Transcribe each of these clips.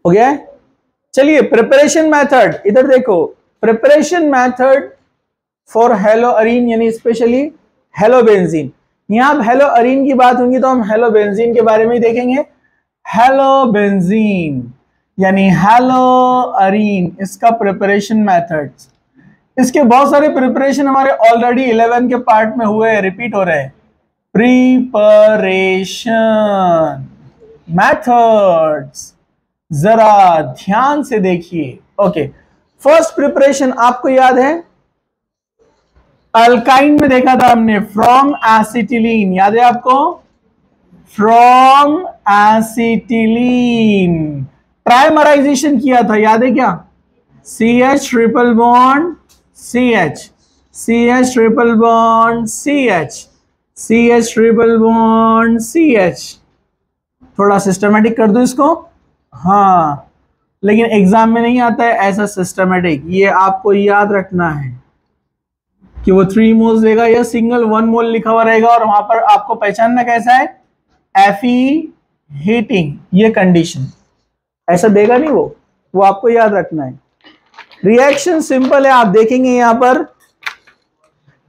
हो गया है। चलिए प्रिपरेशन मेथड, इधर देखो, preparation method for hello Areen यानी स्पेशली हेलो बेंजीन। यहां अब हेलो अरीन की बात होगी तो हम हेलो बेंजीन के बारे में ही देखेंगे। हेलो बेंजीन यानी हेलो अरीन, इसका प्रिपरेशन मेथड, इसके बहुत सारे प्रिपरेशन हमारे ऑलरेडी 11 के पार्ट में हुए हैं, रिपीट हो रहे हैं। प्रिपरेशन मेथड्स जरा ध्यान से देखिए। ओके, फर्स्ट प्रिपरेशन आपको याद है, अल्काइन में देखा था हमने, फ्रॉम एसिटिलीन, याद है आपको? फ्रॉम एसिटिलीन ट्राइमराइजेशन किया था, याद है क्या? CH triple bond CH, CH triple bond CH, CH triple bond CH। थोड़ा सिस्टमेटिक कर दो इसको। हाँ, लेकिन एग्जाम में नहीं आता है ऐसा सिस्टमेटिक, ये आपको याद रखना है कि वो 3 मोल्स देगा या सिंगल 1 मोल लिखा हुआ रहेगा और वहां पर आपको पहचानना कैसा है, Fe हीटिंग, ये कंडीशन ऐसा देगा नहीं, वो आपको याद रखना है। रिएक्शन सिंपल है, आप देखेंगे यहां पर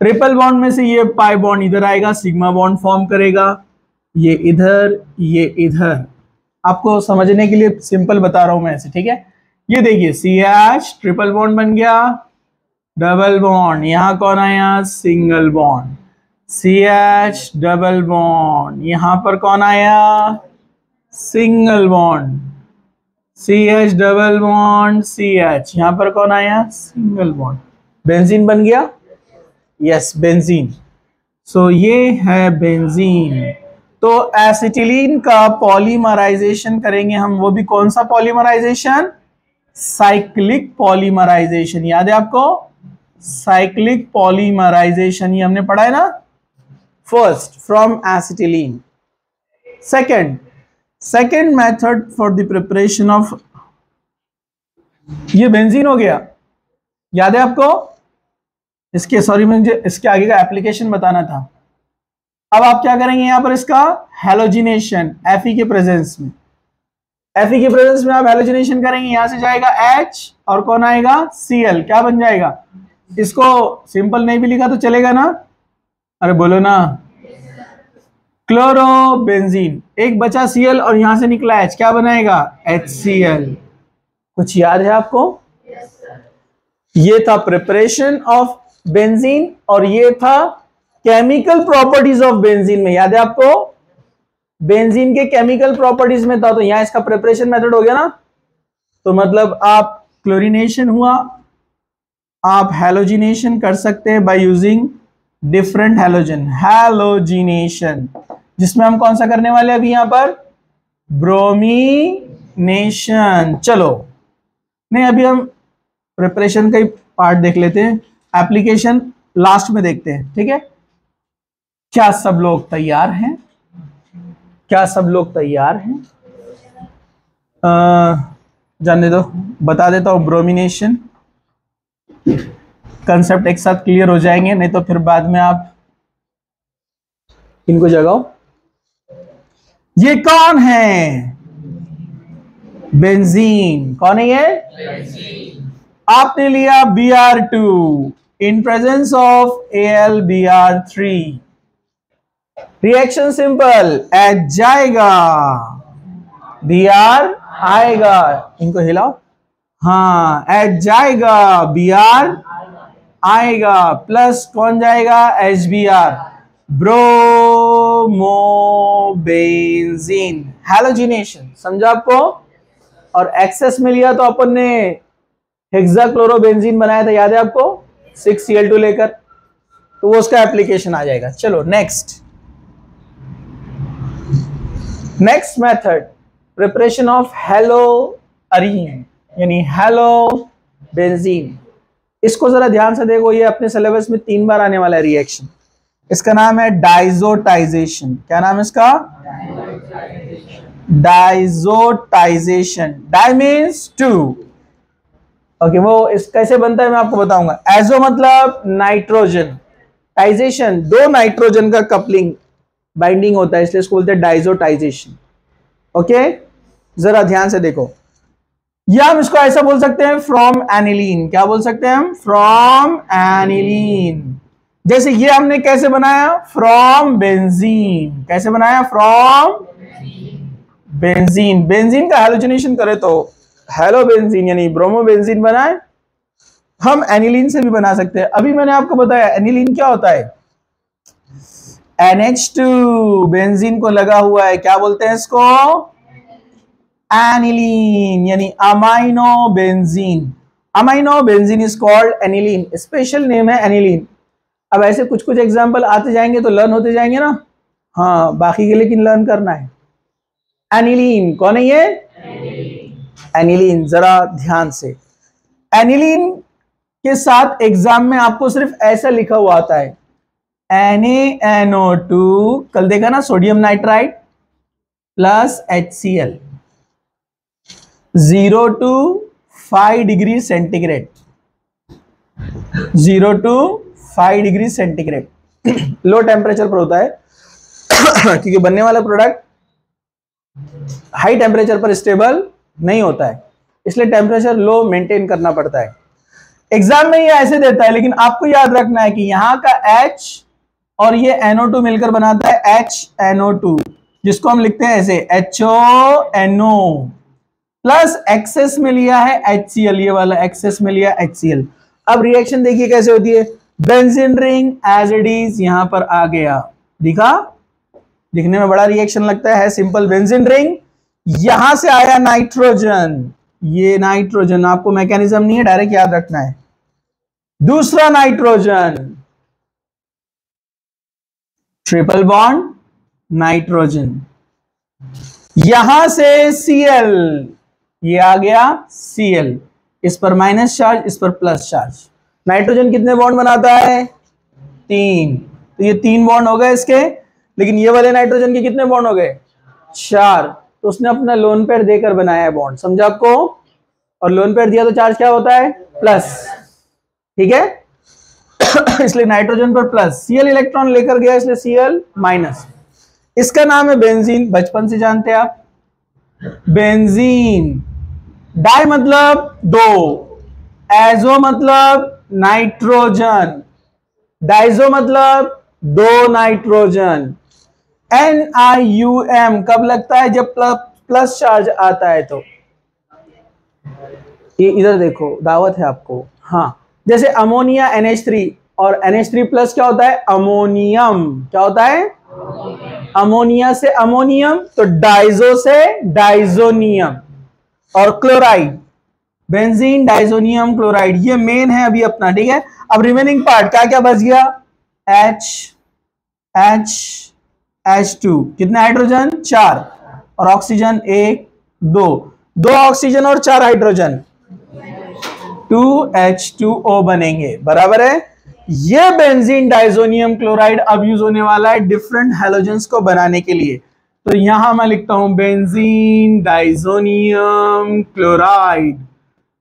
ट्रिपल बॉन्ड में से ये पाई बॉन्ड इधर आएगा, सिग्मा बॉन्ड फॉर्म करेगा, ये इधर, ये इधर। आपको समझने के लिए सिंपल बता रहा हूं मैं ऐसे, ठीक है? ये देखिए CH ट्रिपल बॉन्ड बन गया, डबल बॉन्ड, यहां कौन आया, single bond, CH double bond, यहां पर कौन आया, single bond, CH double bond CH, यहां पर कौन आया, सिंगल बॉन्ड। बेंजीन बन गया, यस बेंजीन। सो ये है बेंजीन। तो एसिटिलीन का पॉलीमराइजेशन करेंगे हम, वो भी कौन सा पॉलीमराइजेशन, साइक्लिक पॉलीमराइजेशन, याद है आपको? साइक्लिक पॉलीमराइजेशन ये हमने पढ़ा है ना, first from acetylene. Second method for the preparation of, ये बेंजीन हो गया, याद है आपको? इसके सॉरी मुझे इसके आगे का एप्लीकेशन बताना था। अब आप क्या करेंगे यहां पर, इसका हैलोजिनेशन Fe के प्रेजेंस में, Fe के प्रेजेंस में आप हैलोजिनेशन करेंगे, यहां से जाएगा H और कौन आएगा, Cl, क्या बन जाएगा? इसको सिंपल नहीं भी लिखा तो चलेगा ना, अरे बोलो ना, क्लोरोबेंजीन, एक बचा Cl और यहां से निकला H, क्या बनाएगा, HCl। कुछ याद है आपको? ये था प्रिपरेशन ऑफ बेंजीन और ये था केमिकल प्रॉपर्टीज ऑफ बेंजीन में, याद है आपको? बेंजीन के केमिकल प्रॉपर्टीज में था, तो यहां इसका प्रिपरेशन मेथड हो गया ना। तो मतलब आप क्लोरीनेशन हुआ, आप हैलोजिनेशन कर सकते हैं by using different halogen, halogenation, जिसमें हम कौन सा करने वाले हैं अभी यहां पर, ब्रोमीनेशन। चलो नहीं, अभी हम प्रिपरेशन का ही पार्ट देख लेते हैं, एप्लीकेशन लास्ट में देखते हैं, ठीक है? क्या सब लोग तैयार हैं? क्या सब लोग तैयार हैं? जानने दो, बता देता हूं। ब्रोमिनेशन कंसेप्ट एक साथ क्लियर हो जाएंगे, नहीं तो फिर बाद में आप इनको जगाओ। ये कौन है? बेंजीन। कौन है ये? बेंजीन। आपने लिया Br2 in presence of AlBr3, reaction simple, H जाएगा, Br आएगा, इनको हिलाओ, हाँ, H जाएगा, Br आएगा, प्लस कौन जाएगा, HBr, ब्रोमोबेंजीन, हैलोजिनेशन, समझा आपको? और एक्सेस में लिया तो अपन ने हेक्साक्लोरोबेंजीन बनाया था, याद है आपको? 6Cl2 लेकर, तो वो उसका एप्लीकेशन आ जाएगा। चलो next method, preparation of hello Areen यानी हेलो बेंजीन। इसको जरा ध्यान से देखो, ये अपने सिलेबस में 3 बार आने वाला है रिएक्शन। इसका नाम है डाइजोटाइजेशन। क्या नाम है इसका? डाइजोटाइजेशन। डाई मीन्स 2, ओके, वो इस कैसे बनता है मैं आपको बताऊंगा। एजो मतलब नाइट्रोजन, टाइजेशन 2 नाइट्रोजन का कपलिंग बाइंडिंग होता है, इसलिए इसको बोलते हैं डाइजोटाइजेशन। ओके, जरा ध्यान से देखो, या हम इसको ऐसा बोल सकते हैं फ्रॉम एनिलीन। क्या बोल सकते हैं हम? From aniline. जैसे ये हमने कैसे बनाया? From benzene. कैसे बनाया? From benzene. बेंजीन का हैलोजनेशन करें तो हेलो बेंजीन यानी ब्रोमो बेंजीन बनाए। हम एनिलीन से भी बना सकते हैं। अभी मैंने आपको बताया एनिलीन क्या होता है? NH2 बेंजीन को लगा हुआ है, क्या बोलते हैं इसको? एनिलीन यानी amino benzene. Amino benzene is called aniline. Special name है एनिलीन। अब ऐसे कुछ कुछ एग्जांपल आते जाएंगे तो लर्न होते जाएंगे ना। हाँ, बाकी के लेकिन लर्न करना है। एनिलीन कौन है ये? एनिलीन। जरा ध्यान से, एनिलीन के साथ एग्जाम में आपको सिर्फ ऐसा लिखा हुआ आता है NaNO2, कल देखा ना, sodium nitride plus HCl 0 to 5 degree centigrade. 0 to 5 degree centigrade low temperature पर होता है क्योंकि बनने वाला प्रोडक्ट हाई टेम्परेचर पर स्टेबल नहीं होता है, इसलिए टेम्परेचर लो मेंटेन करना पड़ता है। एग्जाम में ये ऐसे देता है, लेकिन आपको याद रखना है कि यहां का H और ये NO2 मिलकर बनाता है HNO2, जिसको हम लिखते हैं ऐसे HONO प्लस एक्सेस में लिया है HCl। ये वाला एक्सेस में लिया HCl। अब रिएक्शन देखिए कैसे होती है। Benzene ring as it is यहां पर आ गया, दिखा? दिखने में बड़ा रिएक्शन लगता है सिंपल बेंजीन रिंग। यहां से आया नाइट्रोजन, ये नाइट्रोजन, आपको मैकेनिज्म नहीं है, डायरेक्ट याद रखना है। दूसरा नाइट्रोजन, ट्रिपल बॉन्ड नाइट्रोजन। यहां से Cl, ये आ गया Cl, इस पर माइनस चार्ज, इस पर प्लस चार्ज। नाइट्रोजन कितने बॉन्ड बनाता है? 3। तो ये 3 बॉन्ड हो गए इसके, लेकिन ये वाले नाइट्रोजन के कितने बॉन्ड हो गए? 4। तो उसने अपना लोन पेयर देकर बनाया है बॉन्ड, समझा आपको? और लोन पेयर दिया तो चार्ज क्या होता है? प्लस। ठीक है इसलिए नाइट्रोजन पर प्लस, Cl इलेक्ट्रॉन लेकर गया इसलिए Cl माइनस। इसका नाम है बेंजीन, बचपन से जानते हैं आप। बेंजीन। डाई मतलब 2, एजो मतलब नाइट्रोजन, डाइजो मतलब 2 नाइट्रोजन। NiUm कब लगता है? जब प्लस चार्ज आता है। तो ये इधर देखो, दावत है आपको। हाँ, जैसे अमोनिया NH3 और NH3 प्लस क्या होता है? अमोनियम। क्या होता है? अमोनिया से अमोनियम, तो डाइजो से डाइजोनियम। और क्लोराइड, बेंजीन डाइजोनियम क्लोराइड, ये मेन है अभी अपना। ठीक है, अब रिमेनिंग पार्ट क्या क्या बच गया? H2, कितने हाइड्रोजन? 4, और ऑक्सीजन 1 2, 2 ऑक्सीजन और 4 हाइड्रोजन, 2H2O बनेंगे, बराबर है। ये बेंजीन डाइजोनियम क्लोराइड अब यूज होने वाला है डिफरेंट हैलोजेंस को बनाने के लिए। तो यहां मैं लिखता हूं benzene diazonium chloride,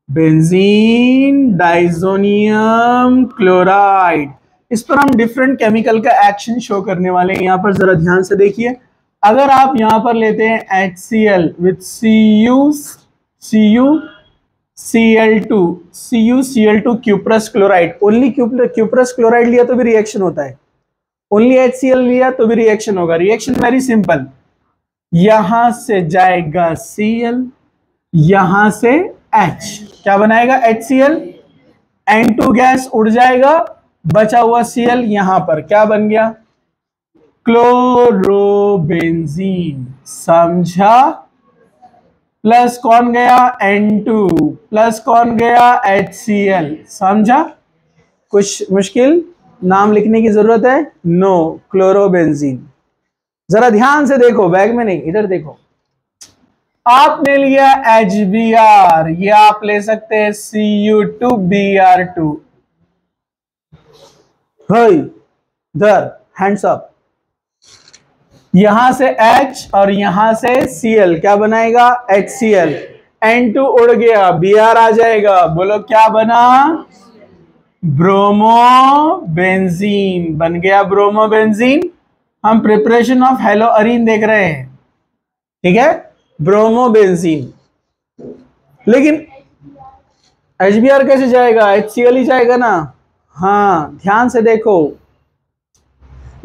benzene diazonium chloride. इस पर हम डिफरेंट केमिकल का एक्शन शो करने वाले हैं। यहां पर जरा ध्यान से देखिए, अगर आप यहां पर लेते हैं HCl with CuCl2 cuprous chloride, only cuprous chloride लिया तो भी रिएक्शन होता है, ओनली HCl लिया तो भी रिएक्शन होगा। रिएक्शन वेरी सिंपल, यहां से जाएगा Cl, यहां से H, क्या बनाएगा? HCl, N2 गैस उड़ जाएगा, बचा हुआ Cl यहां पर क्या बन गया? क्लोरोबेंजीन। समझा? प्लस कौन गया? N2, प्लस कौन गया? HCl। समझा? कुछ मुश्किल नाम लिखने की जरूरत है? No, chlorobenzene. जरा ध्यान से देखो, बैग में नहीं, इधर देखो। आपने लिया HBr, ये आप ले सकते हैं Cu2Br2। इधर हैंड्स अप। यहां से H और यहां से Cl, क्या बनाएगा? HCl। N2 उड़ गया, Br आ जाएगा, बोलो क्या बना? ब्रोमोबेंजीन बन गया, ब्रोमोबेंजीन। हम प्रिपरेशन ऑफ हेलोअरीन देख रहे हैं, ठीक है? ब्रोमोबेंजीन। लेकिन HBr कैसे जाएगा, HCl ही जाएगा ना। हाँ ध्यान से देखो,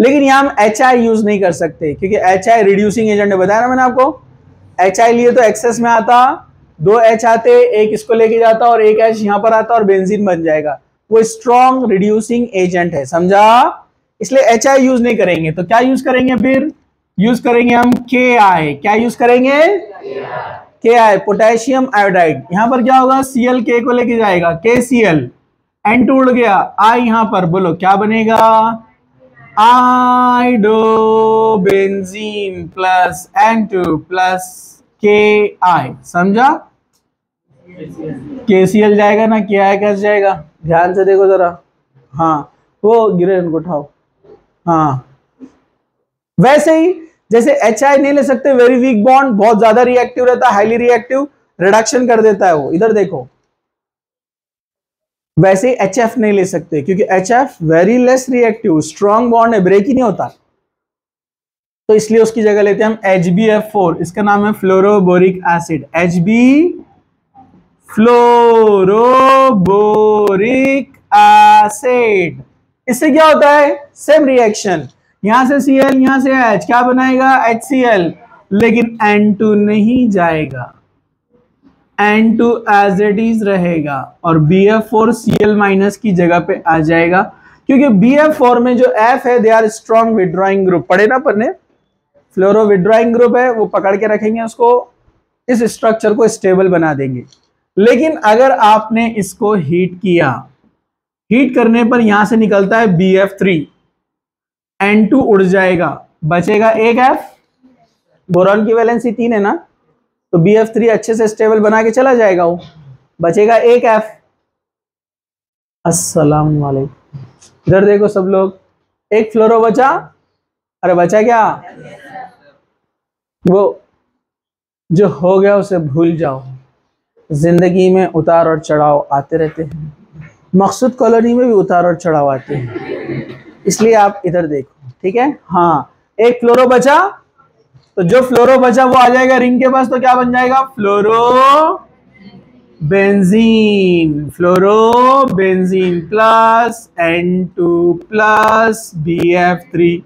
लेकिन यहां हम HI यूज नहीं कर सकते क्योंकि HI रिड्यूसिंग एजेंट है, बताया ना मैंने आपको। HI लिए तो एक्सेस में आता, 2 H आते, एक इसको लेके जाता और एक H यहां पर आता और बेंजीन बन जाएगा। वो स्ट्रॉन्ग रिड्यूसिंग एजेंट है, समझा। इसलिए HI यूज नहीं करेंगे, तो क्या यूज करेंगे, फिर यूज करेंगे हम KI। क्या यूज करेंगे, KI, पोटेशियम आयोडाइड। यहां पर क्या होगा, Cl K को लेके जाएगा, KCl, N2 उड़ गया, I यहां पर, बोलो क्या बनेगा, iodobenzene plus N2 plus KI, समझा। KCl जाएगा ना, KI कैसे जाएगा, ध्यान से देखो जरा। हाँ वो गिरे, उनको उठाओ। हाँ वैसे ही जैसे HI नहीं ले सकते, वेरी वीक बॉन्ड, बहुत ज्यादा रिएक्टिव रहता है, हाईली रिएक्टिव, रिडक्शन कर देता है वो, इधर देखो। वैसे ही HF नहीं ले सकते क्योंकि HF very less reactive, strong bond है, ब्रेक ही नहीं होता, तो इसलिए उसकी जगह लेते हैं हम HbF4। इसका नाम है fluoroboric acid, HB fluoroboric acid. इससे क्या होता है, सेम रिएक्शन, यहां से Cl यहां से H, क्या बनाएगा, HCl, लेकिन N2 नहीं जाएगा, N2 एज इट इज रहेगा और BF4 Cl माइनस की जगह पे आ जाएगा, क्योंकि BF4 में जो F है, they are strong withdrawing group, पढ़े ना पढ़ने, फ्लोरो विड्रॉइंग ग्रुप है, वो पकड़ के रखेंगे उसको, इस स्ट्रक्चर को स्टेबल बना देंगे। लेकिन अगर आपने इसको हीट किया, हीट करने पर यहां से निकलता है BF3, N2 उड़ जाएगा, बचेगा एक F, बोरॉन की वैलेंसी 3 है ना, तो BF3 अच्छे से स्टेबल बना के चला जाएगा, वो बचेगा एक F। अस्सलाम वालेकुम, इधर देखो सब लोग, एक फ्लोरो बचा, अरे बचा क्या, वो जो हो गया उसे भूल जाओ, जिंदगी में उतार और चढ़ाव आते रहते हैं, मकसूद कॉलोनी में भी उतार और चढ़ाव आते हैं, इसलिए आप इधर देखो, ठीक है। हाँ एक फ्लोरो बचा, तो जो फ्लोरो बचा वो आ जाएगा रिंग के पास, तो क्या बन जाएगा, fluoro benzene, fluoro benzene plus N2 plus BF3,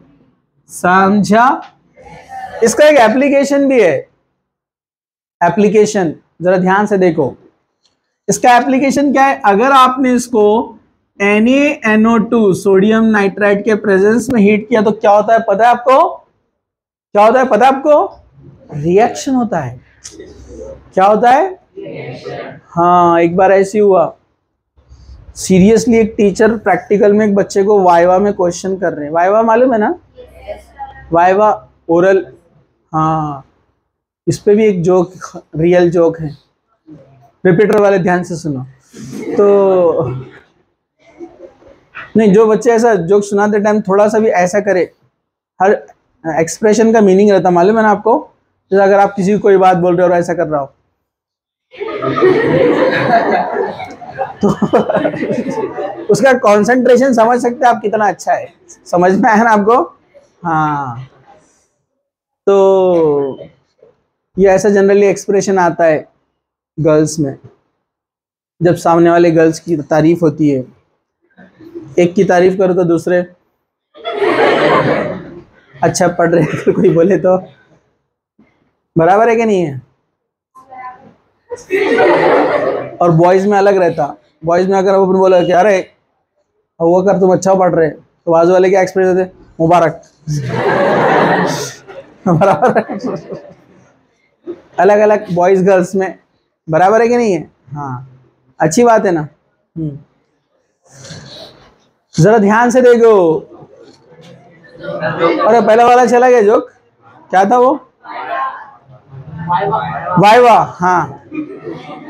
समझा। इसका एक एप्लीकेशन भी है, एप्लीकेशन जरा ध्यान से देखो, इसका एप्लीकेशन क्या है, अगर आपने इसको NaNO2 सोडियम नाइट्राइड के प्रेजेंस में हीट किया तो क्या होता है पता है आपको, क्या होता है पता है आपको, रिएक्शन होता है। क्या होता है, हाँ एक बार ऐसी हुआ, सीरियसली एक टीचर प्रैक्टिकल में एक बच्चे को वाइवा में क्वेश्चन कर रहे हैं, वाइवा मालूम है ना, वाइवा ओरल, हाँ इस पे भी एक जोक, रियल जोक है, रिपीटर वाले ध्यान से सुनो। तो नहीं, जो बच्चे ऐसा जोक सुनाते टाइम थोड़ा सा भी ऐसा करे, हर एक्सप्रेशन का मीनिंग रहता, मालूम है ना आपको, जैसे अगर आप किसी को कोई बात बोल रहे हो और ऐसा कर रहा हो तो उसका कंसंट्रेशन समझ सकते हैं आप कितना अच्छा है, समझ में आया ना आपको। हाँ तो ये ऐसा जनरली एक्सप्रेशन आता है गर्ल्स में, जब सामने वाले गर्ल्स की तारीफ होती है, एक की तारीफ करो तो दूसरे अच्छा पढ़ रहे हैं, कोई बोले तो बराबर है कि नहीं है। और बॉयज में अलग रहता, बॉयज में अगर वो बोला कि अरे वो कर तुम अच्छा पढ़ रहे, तो बाजू वाले क्या एक्सप्रेस देते, मुबारक बराबर है, अलग अलग बॉयज गर्ल्स में, बराबर है कि नहीं है। हाँ अच्छी बात है ना। जरा ध्यान से देखो, अरे पहला वाला चला गया जोक, क्या था वो, वाइवा। हाँ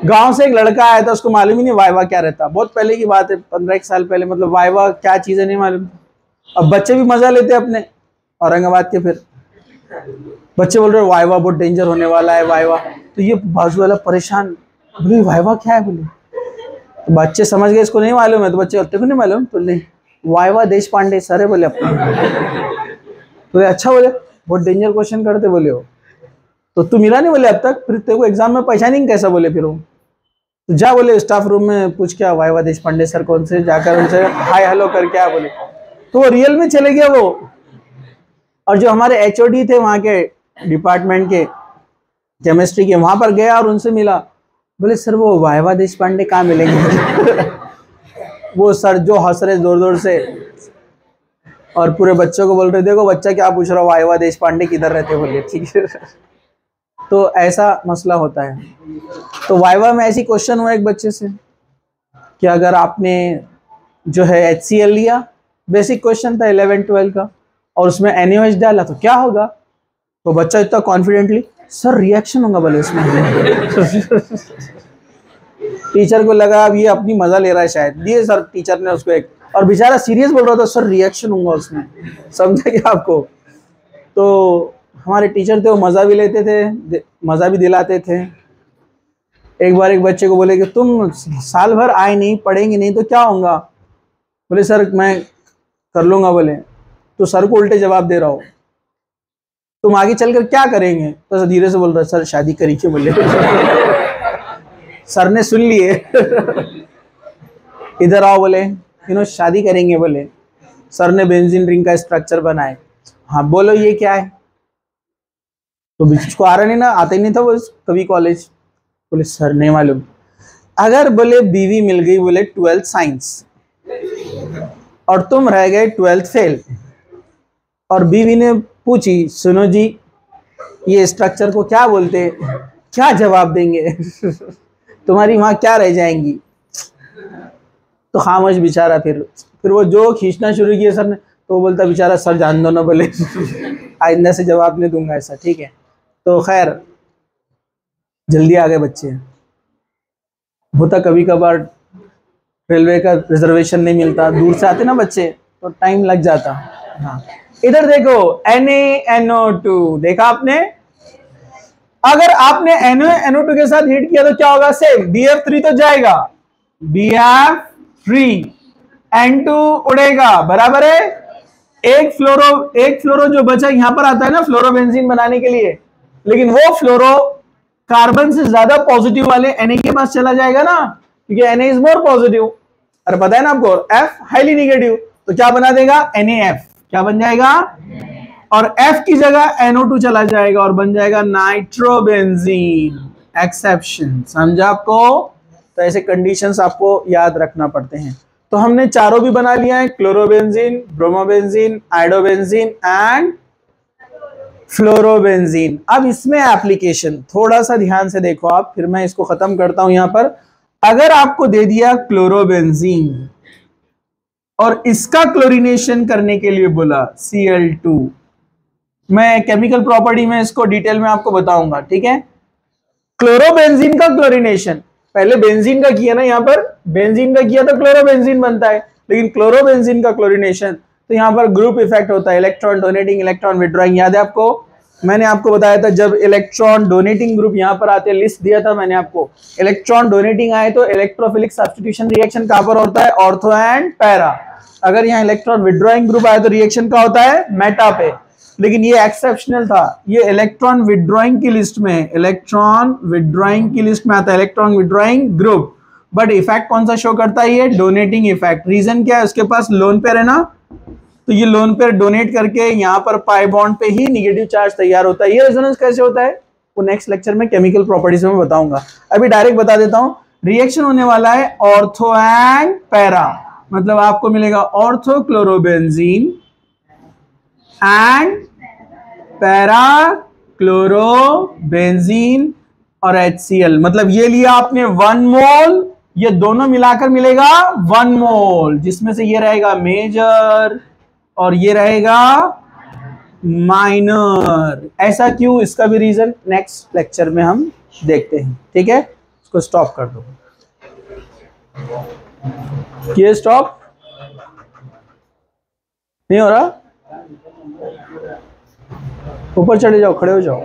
गांव से एक लड़का आया था, उसको मालूम ही नहीं वाइवा क्या रहता, बहुत पहले की बात है, 15 साल पहले, मतलब वाइवा क्या चीज है नहीं मालूम। अब बच्चे भी मजा लेते हैं अपने औरंगाबाद के, फिर बच्चे बोल रहे वाइवा बहुत डेंजर होने वाला है वाइवा, तो ये बाजू वाला परेशान, बोले वाइवा क्या है, बोले तो बच्चे समझ गए इसको नहीं मालूम है, तो बच्चे तेरे को नहीं मालूम, तो नहीं वाइवा देश पांडे सर है, बोले अपने, तो अच्छा, बोले बहुत डेंजर क्वेश्चन करते, बोले हो तो तू मिला नहीं, बोले अब तक, फिर तेरे को एग्जाम में पहचानेंगे कैसा, बोले फिर वो तो जा बोले स्टाफ रूम में पूछ क्या वाइवा देशपांडे सर कौन से, जाकर उनसे हाय हेलो कर क्या बोले, तो वो रियल में चले गया वो। और जो हमारे एचओडी थे वहां के डिपार्टमेंट के केमिस्ट्री के, वहां पर गया और उनसे मिला, बोले सर वो वाइवा देशपांडे कहाँ मिलेंगे वो सर जो हंस रहे जोर जोर से और पूरे बच्चों को बोल रहे देखो बच्चा क्या पूछ रहा, वाइवा देशपांडे किधर रहते बोले, ठीक है। तो ऐसा मसला होता है। तो वाइवा में ऐसी क्वेश्चन हुआ एक बच्चे से कि अगर आपने जो है HCl लिया, बेसिक क्वेश्चन था 11-12 का, और उसमें NaOH डाला तो क्या होगा, तो बच्चा इतना कॉन्फिडेंटली सर रिएक्शन होगा बोले उसमें टीचर को लगा अब ये अपनी मजा ले रहा है शायद, दिए सर टीचर ने उसको एक, और बेचारा सीरियस बोल रहा था सर रिएक्शन होगा उसमें, समझे क्या आपको। तो हमारे टीचर थे वो मजा भी लेते थे, मजा भी दिलाते थे। एक बार एक बच्चे को बोले कि तुम साल भर आए नहीं, पढ़ेंगे नहीं तो क्या होगा, बोले सर मैं कर लूंगा, बोले तो सर को उल्टे जवाब दे रहा हो, तुम आगे चलकर क्या करेंगे, तो धीरे से बोल रहा सर शादी करिए बोले सर ने सुन लिए इधर आओ बोले शादी करेंगे बोले, सर ने बेंजीन रिंग का स्ट्रक्चर बनाए, हाँ बोलो ये क्या है, तो उसको आ रहा नहीं ना, आता ही नहीं था वो कभी कॉलेज, बोले सर नहीं मालूम। अगर बोले बीवी मिल गई बोले 12th साइंस और तुम रह गए 12th फेल, और बीवी ने पूछी सुनो जी ये स्ट्रक्चर को क्या बोलते हैं, क्या जवाब देंगे तुम्हारी वहां क्या रह जाएंगी, तो खामोश बेचारा। फिर वो जो खींचना शुरू किया सर ने, तो वो बोलता बेचारा सर जान दो ना बोले आइंदा से जवाब नहीं दूंगा ऐसा, ठीक है। तो खैर जल्दी आ गए बच्चे, होता कभी कभार रेलवे का रिजर्वेशन नहीं मिलता, दूर से आते ना बच्चे तो टाइम लग जाता। हाँ इधर देखो NaNO2 देखा आपने, अगर आपने NaNO2 के साथ हीट किया तो क्या होगा, सेम BF3 तो जाएगा, BF3 N2 उड़ेगा, बराबर है। एक फ्लोरो जो बचा यहां पर आता है ना फ्लोरोबेंजीन बनाने के लिए, लेकिन वो फ्लोरो कार्बन से ज्यादा पॉजिटिव वाले Na के पास चला जाएगा ना, क्योंकि Na इज मोर पॉजिटिव, अरे पता है ना आपको, F हाईली नेगेटिव, तो क्या बना देगा NaF, क्या बन जाएगा, और F की जगह NO2 चला जाएगा और बन जाएगा नाइट्रोबेंजीन। एक्सेप्शन समझा आपको, तो ऐसे कंडीशंस आपको याद रखना पड़ते हैं। तो हमने चारों भी बना लिया है, chlorobenzene, bromobenzene, iodobenzene and fluorobenzene. अब इसमें एप्लीकेशन थोड़ा सा ध्यान से देखो आप, फिर मैं इसको खत्म करता हूं। यहां पर अगर आपको दे दिया क्लोरोबेंजीन और इसका क्लोरीनेशन करने के लिए बोला Cl2, मैं केमिकल प्रॉपर्टी में इसको डिटेल में आपको बताऊंगा, ठीक है। क्लोरोबेंजीन का क्लोरीनेशन पहले बेंजीन का किया ना, यहां पर बेंजीन का किया तो क्लोरोबेंजीन बनता है, लेकिन क्लोरोबेंजीन का क्लोरीनेशन तो यहां पर ग्रुप इफेक्ट होता है, इलेक्ट्रॉन डोनेटिंग इलेक्ट्रॉन विड्रॉइंग। याद है आपको, मैंने आपको बताया था जब इलेक्ट्रॉन डोनेटिंग ग्रुप यहां पर आते हैं, लिस्ट दिया था मैंने आपको, इलेक्ट्रॉन डोनेटिंग आए तो इलेक्ट्रोफिलिक सब्स्टिट्यूशन रिएक्शन कहां पर होता है, ऑर्थो एंड पैरा। अगर यहाँ इलेक्ट्रॉन विड्रॉइंग ग्रुप आए तो रिएक्शन का होता है मेटा पे, लेकिन ये एक्सेप्शनल था, ये इलेक्ट्रॉन विड्रॉइंग की लिस्ट में है, इलेक्ट्रॉन विड्रॉइंग की लिस्ट में आता है electron withdrawing group, but effect कौन सा शो करता है, ये डोनेटिंग इफेक्ट। रीजन क्या है, उसके पास लोन पेयर है ना, तो ये लोन पेयर डोनेट करके यहाँ पर पाई बॉन्ड पे ही नेगेटिव चार्ज तैयार होता है। ये रेजोनेंस कैसे होता है वो नेक्स्ट लेक्चर में केमिकल प्रॉपर्टीज में बताऊंगा, अभी डायरेक्ट बता देता हूँ। रिएक्शन होने वाला है ऑर्थो एंड पैरा, मतलब आपको मिलेगा ortho chlorobenzene and para chlorobenzene और HCl, मतलब ये लिया आपने 1 मोल, ये दोनों मिलाकर मिलेगा 1 मोल, जिसमें से ये रहेगा मेजर और ये रहेगा माइनर। ऐसा क्यों, इसका भी रीजन नेक्स्ट लेक्चर में हम देखते हैं, ठीक है। इसको स्टॉप कर दो, ये स्टॉप नहीं हो रहा, ऊपर चले जाओ, खड़े हो जाओ।